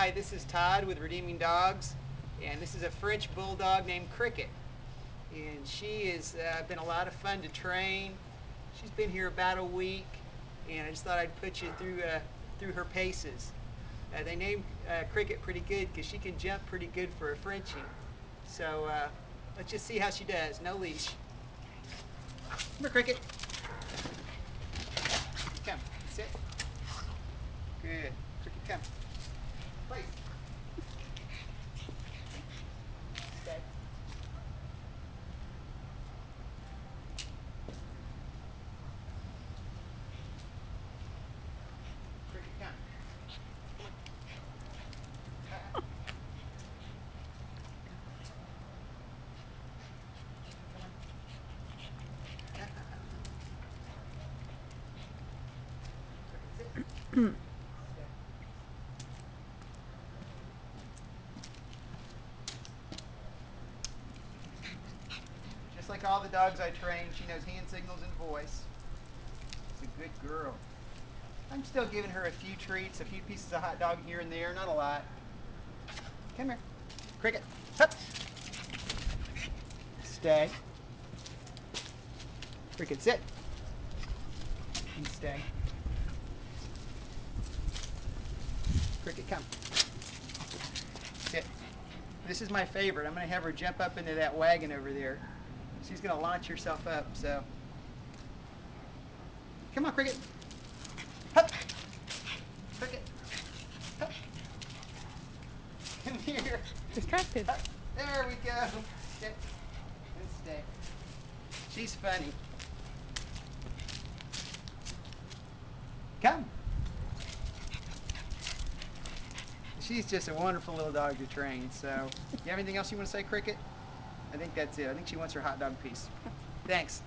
Hi, this is Todd with Redeeming Dogs, and this is a French Bulldog named Cricket. And she has been a lot of fun to train. She's been here about a week, and I just thought I'd put you through her paces. They named Cricket pretty good because she can jump pretty good for a Frenchie. So let's just see how she does. No leash. Come here, Cricket. Come, sit. Good. Cricket, come. Place. Stay. Cricket, come. Just like all the dogs I train, she knows hand signals and voice. She's a good girl. I'm still giving her a few treats, a few pieces of hot dog here and there, not a lot. Come here. Cricket. Hup. Stay. Cricket, sit. And stay. Cricket, come. Sit. This is my favorite. I'm going to have her jump up into that wagon over there. She's going to launch herself up, so. Come on, Cricket. Hup. Cricket. Hup. Come here. Distracted. Hup. There we go. Sit. And stay. She's funny. Come. She's just a wonderful little dog to train. So, you have anything else you want to say, Cricket? I think that's it. I think she wants her hot dog piece. Thanks.